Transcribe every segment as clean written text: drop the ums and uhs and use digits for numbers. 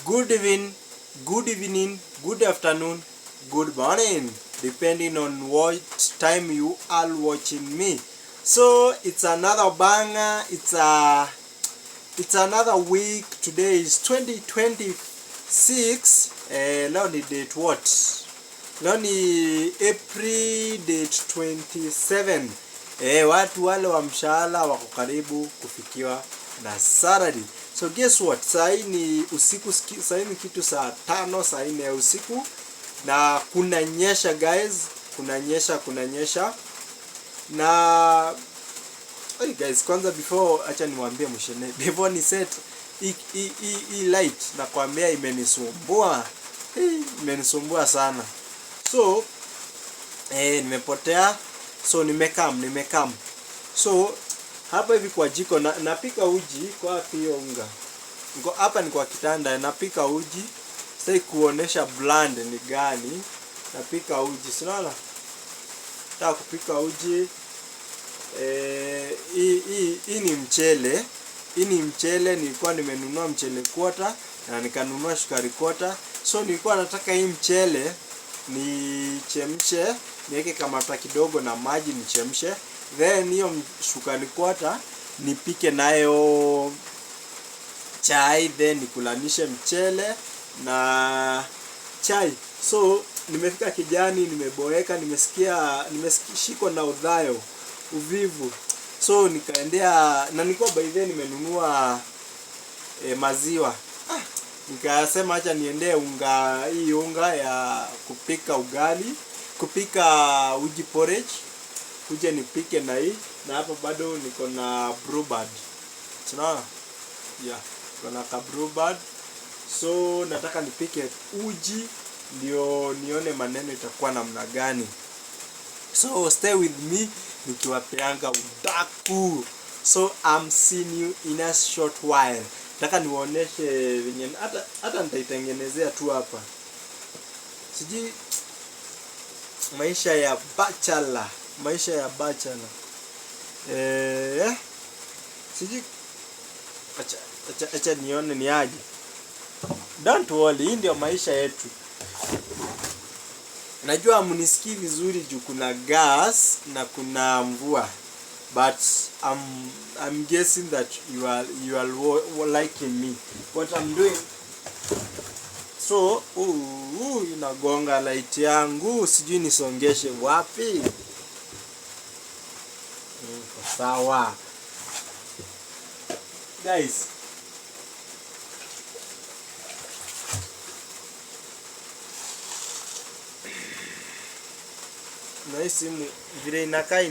Good evening, good afternoon, good morning, depending on what time you are watching me. So it's another banger. It's another week. Today is 2026. Leo ni date what? Leo ni April date 27. Watu wale wa mshahara wako karibu kufikiwa na Saturday. So guess what? Saa hii ni usiku, saa hii ni kitu saa 5, saa 4 ya usiku na kunanyesha guys, kunanyesha. Na hey guys, kwanza acha niwaambie mshene, before ni set hii light na kuambia imenisumbua. Imenisumbua sana. So nimepotea. So nimekam. So hapa hivi kwa jiko napika uji kwa hiyo unga. Hapa ni kwa kitanda napika uji. Sasa kuonesha brand ni gani. Napika uji. Unaona? Nataka kupika uji. Hii ni mchele. Hii ni mchele, nilikuwa nimenunua mchele kwota na nikanunua sukari kwota. So nilikuwa nataka hii mchele nichemshe, niweke kamata kidogo na maji nichemshe. Then hiyo sukari kwota nipike nayo chai, then nikulanishe mchele na chai. So nimefika kijani, nimeboeka, nimeshikwa na uvivu. So nikaendea na nilikuwa by then nimenunua maziwa. Nikasema acha niendee unga ya kupika ugali, kupika uji porridge. Kuja nipike na hii, na hapa bado niko na brewbird. Unaona? Yeah, niko na ka brewbird. So nataka nipike uji ndio nione maneno itakuwa namna gani. So stay with me nikiwapeanga udaku. So I'm seeing you in a short while. Nataka niwaoneshe venye hata nitaitengenezea tu hapa. Siji maisha ya bachelor. Siji acha nione ni aje. Don't worry, hii ndio maisha yetu. Najua mnisikii vizuri juu kuna gas na kuna mvua. But I'm guessing that you are liking me what I'm doing. So inagonga light yangu, sijui nisongeshe wapi. Sawa guys, na simu vile inakaa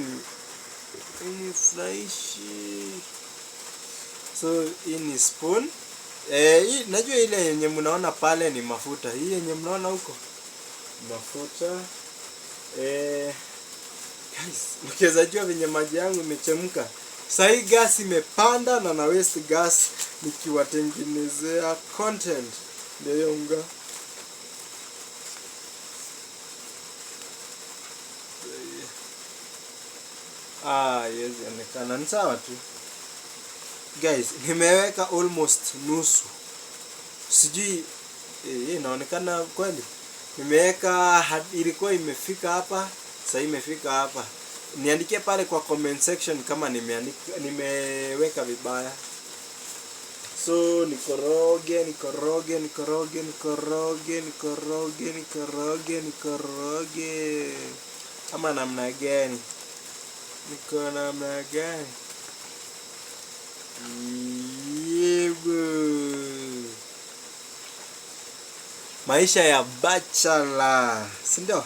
inifurahishi. So hii ni spoon. Hii najua ile yenye mnaona pale ni mafuta. Hii yenye mnaona huko mafuta. Guys, mkiweza jua venye maji yangu imechemka. Sasa hii gas imepanda na waste gas nikiwatengenezea content. Ndio unga. Yes, inaonekana ni sawa tu. Guys, nimeweka almost nusu. Sijui inaonekana kweli. Nimeweka ilikuwa imefika hapa, sasa imefika hapa. Niandikie pale kwa comment section kama nimeweka vibaya. So nikoroge. Kama namna gani? Niko namna gani? Maisha ya bachelor, si ndio?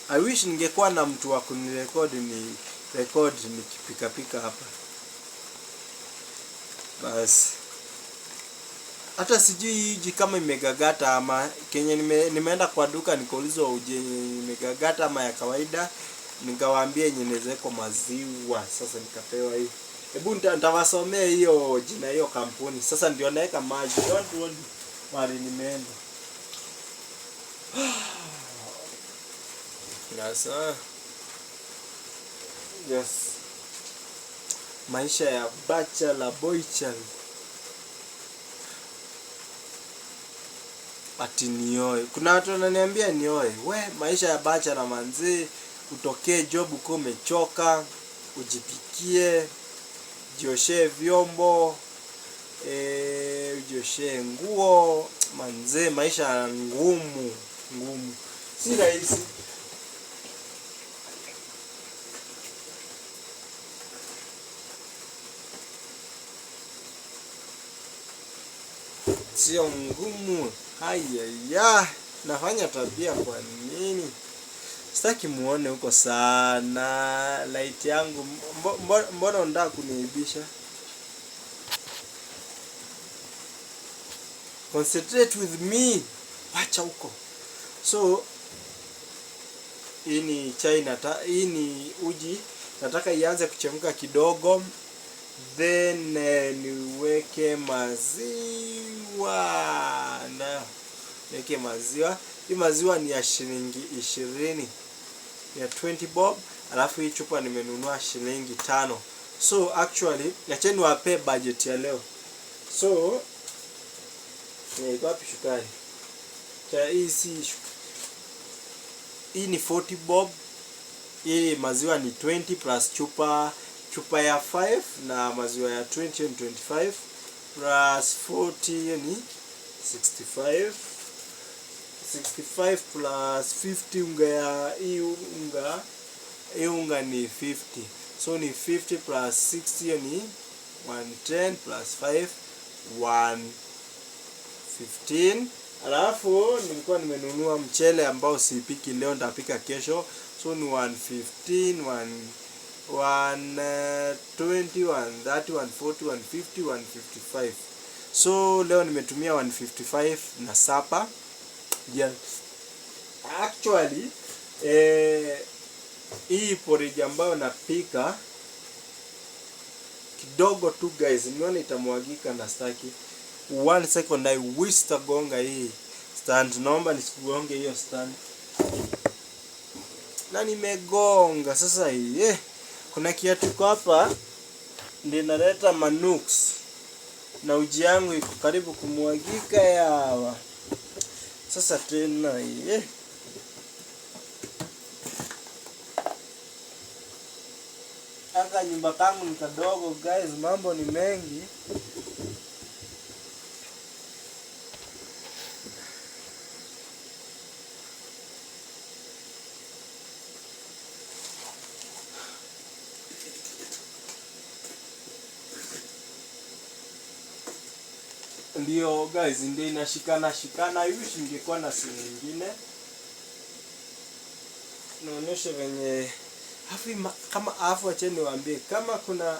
I wish ningekuwa na mtu wa kunirecord nikipika hapa. Bas. Hata sijui uji kama imegagata ama kenye nimeenda kwa duka nikaulizwa uji imegagata ama ya kawaida. Nikawaambia yenye inawezekwa maziwa. Sasa nikapewa hii. Hebu nitawasomea hiyo jina hiyo kampuni. Sasa ndio naweka maji. Don't worry. Mali nimeenda. Yes. Maisha ya bachelor boy child. ati nioe. Kuna watu wananiambia nioe. We, maisha ya bachelor manzi, utokee job uko umechoka, ujipikie, jioshe vyombo, ujioshe nguo, manze maisha ngumu. Si rahisi. Sio ngumu. Haya, nafanya tabia kwa nini? Sitaki muone huko sana. Light yangu mbona unataka kuniibisha? Concentrate with me. Wacha huko. So hii ni chai hii ni uji. Nataka ianze kuchemka kidogo. Then niweke maziwa. Niweke maziwa. Hii maziwa ni ya shilingi 20. Ya 20 bob. Alafu hii chupa nimenunua shilingi 5. So actually, acheni wape budget ya leo. So iko wapi sukari? Hii ni 40 bob. Hii maziwa ni 20 plus chupa ya 5 na maziwa ya 20 and 25 plus 40 ni 65. 65 plus 50 unga ya hii unga ni 50. So ni 50 plus 60 ni 110 plus 5 115. Alafu nilikuwa nimenunua mchele ambao sipiki leo, nitapika kesho. So ni 115, 120, 130, 140, 150, 155. So leo nimetumia 155 na sapa. Yeah. Actually hii porridge ambayo napika kidogo tu guys, nione itamwagika na staki. 1 second, I wish tagonga hii stand. Naomba nisikugonge hiyo stand. Na nimegonga sasa hii. Kuna kiatu kwa hapa ndio inaleta manuks. Na uji yangu iko karibu kumwagika yawa. Sasa tena hii. Aka nyumba kangu ni kadogo guys, mambo ni mengi. Ndio guys, ndio inashikana. Hivi shingekuwa na simu nyingine. Naonyesha venye kama acheni niwaambie kama kuna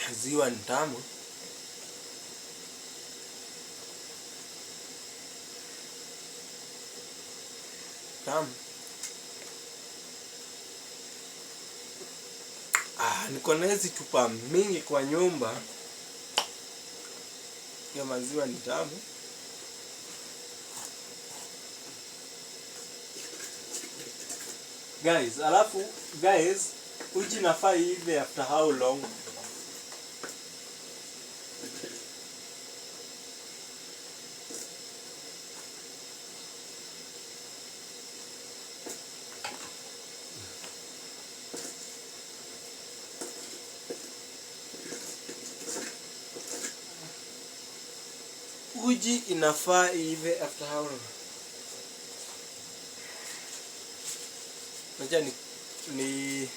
maziwa ni tamu. Niko na hizi chupa mingi kwa nyumba. Ya maziwa ni tamu. Guys, alafu guys, uji nafaa hivi after how long? Uji inafaa ive after how long? Naja ni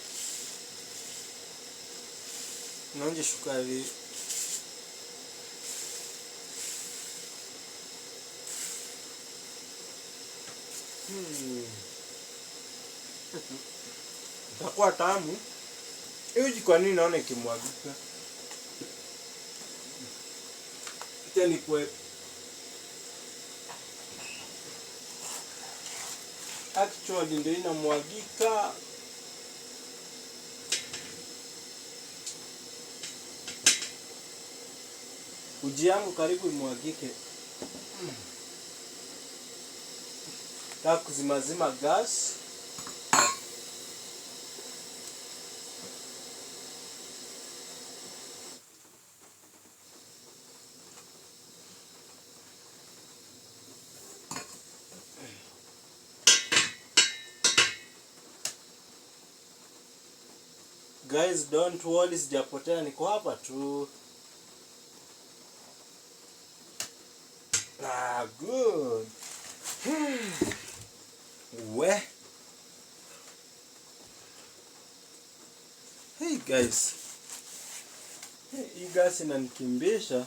naonje sukari. Itakuwa tamu. Uji kwa nini naona ikimwagika? Tena kwa actually ndio inamwagika. Uji yangu karibu imwagike. Nataka kuzimazima gas. Guys, don't worry, sijapotea, niko hapa tu. Good. We. Hey guys. Hii gas inanikimbisha.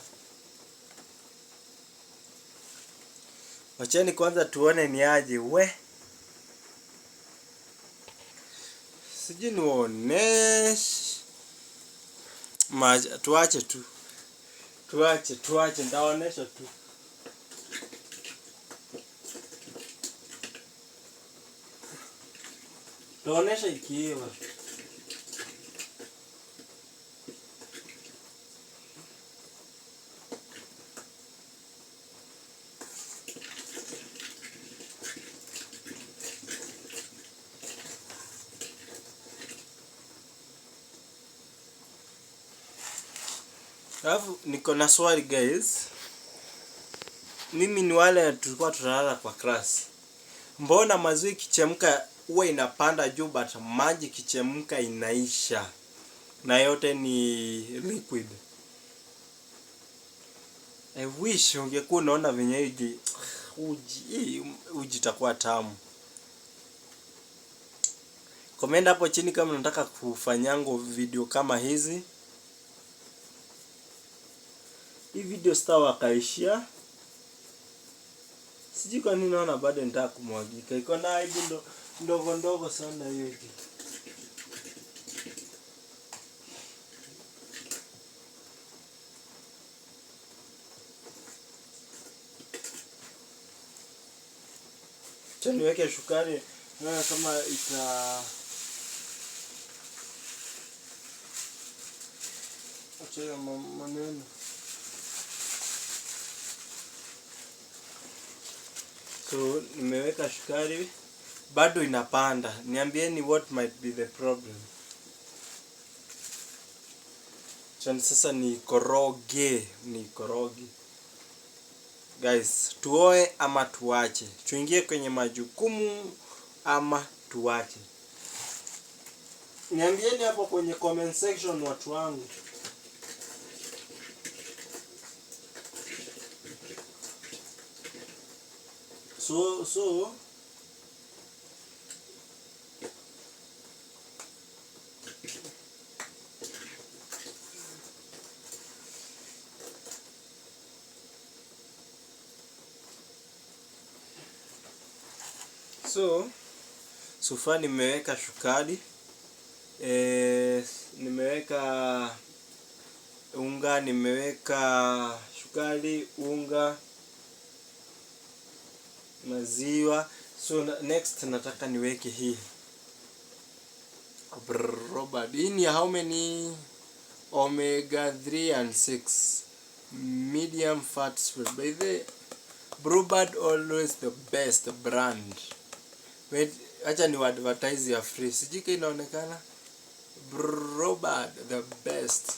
Wacheni kwanza tuone ni aje. We. Sijui niwaoneshe. Tuache tu. Tuache, nitaonesha tu. Taonesha ikiwa. Alafu niko na swali guys. Mimi ni wale tulikuwa tunalala kwa class. Mbona maziwa ikichemka huwa inapanda juu but maji ikichemka inaisha? Na yote ni liquid. I wish ungekuwa unaona venye uji itakuwa tamu. Comment hapo chini kama unataka kufanyango video kama hizi. Hii video sitawakaishia. Sijui kwa nini naona bado nitaka kumwagika. Iko na aibu ndogo sana hivi. Acha niweke sukari na kama acha maneno. So nimeweka sukari bado inapanda. Niambieni what might be the problem. Chani sasa nikoroge. Guys, tuoe ama tuache? Tuingie kwenye majukumu ama tuache? Niambieni hapo kwenye comment section watu wangu. Sufa nimeweka sukari, nimeweka unga, nimeweka sukari, unga, maziwa. So next nataka niweke hii Brubad. Hii ni how many? Omega 3 and 6 medium fats. By the Brubad always the best brand. Wait, acha ni advertise ya free. Sijui inaonekana. Brubad the best.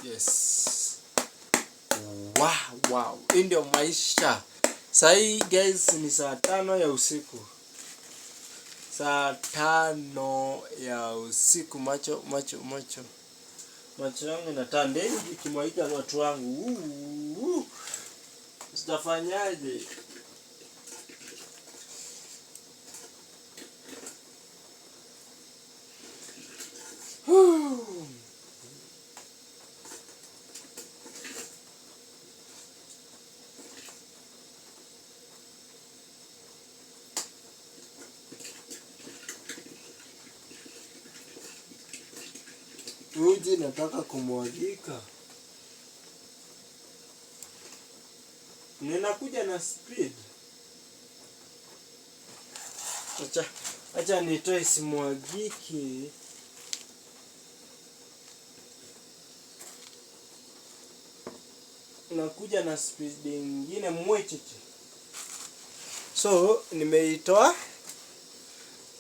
Yes. Wow. Hii ndio maisha. Sai guys ni saa 5 ya usiku. Saa 5 ya usiku. Macho yangu inatanda hivi kimwaika watu wangu. Sitafanyaje? Uji nataka kumwagika. Ninakuja na speed. Acha nitoe simwagiki. inakuja na speed nyingine mwecheche. So nimeitoa,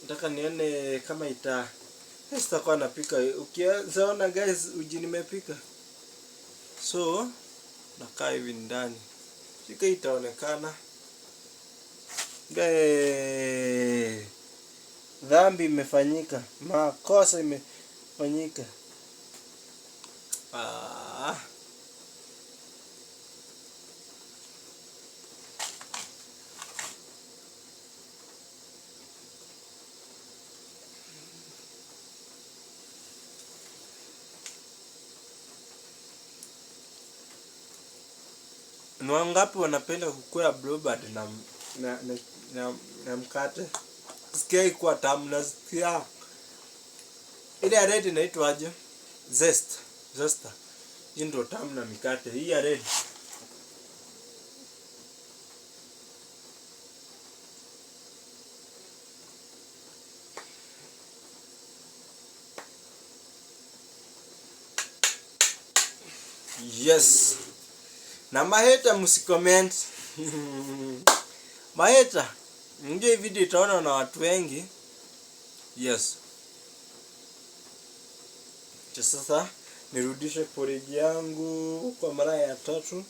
nataka nione kama sitakuwa napika. Ukiona guys uji nimepika. So nakaa hivi ndani. Sika itaonekana. Dhambi imefanyika, makosa imefanyika. Ni wangapi wanapenda kukula bluebird na mkate? Sikia ikuwa tamu, nasikia. Ile ya red inaitwa aje? Zesta. Hii ndio tamu na mikate. Hii ya red. Yes. Na maheta msicomment. Maheta, ndio video itaona na watu wengi. Yes. Sasa nirudishe porridge yangu kwa mara ya 3.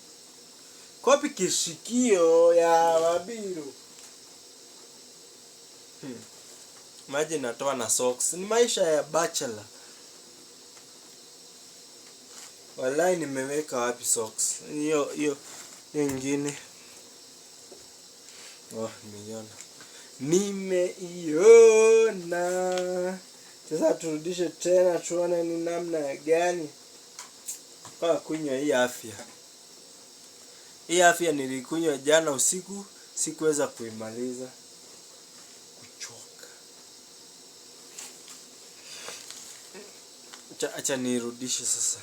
Kopi kishikio ya Wabiru. Maji natoa na socks. Ni maisha ya bachelor. Wallahi nimeweka wapi socks? Hiyo nyingine. Nimeiona. Sasa turudishe tena tuone ni namna gani kwa kunywa hii afya. Hii afya nilikunywa jana usiku, sikuweza kuimaliza. Kuchoka. Acha nirudishe sasa.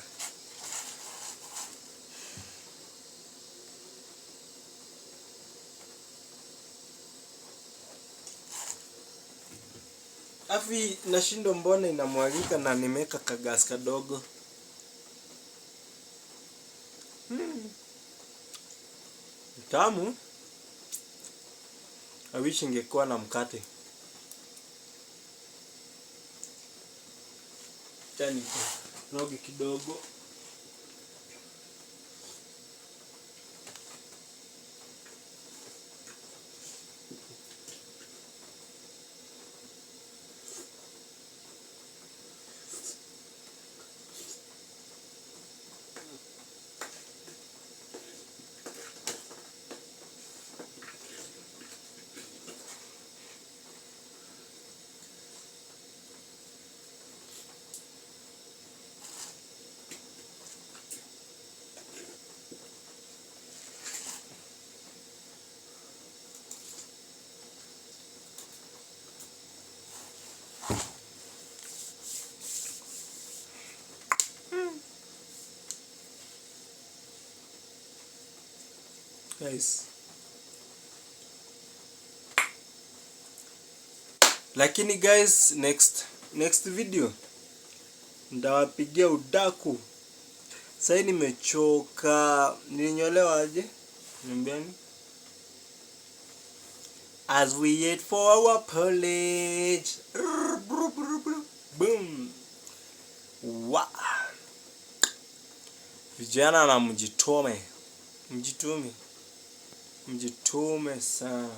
Afi nashindo mbona inamwagika na nimeka kagas kadogo. Tamu. I wish ingekuwa na mkate. Tani rogi kidogo. Guys. Lakini guys, next video ndawapigia udaku. Sasa nimechoka. Nilinyolewa aje? Niambieni. As we wait for our porridge. Boom. Wa. Vijana na mjitume. Mjitume sana.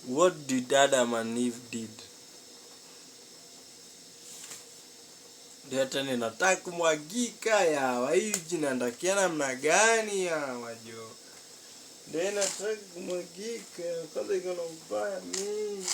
What did Adam and Eve did? Ndio nataka kumwagika ya waiji na ndakiana mna gani ya wajo. Ndio nataka kumwagika kwanza iko na ubaya mimi.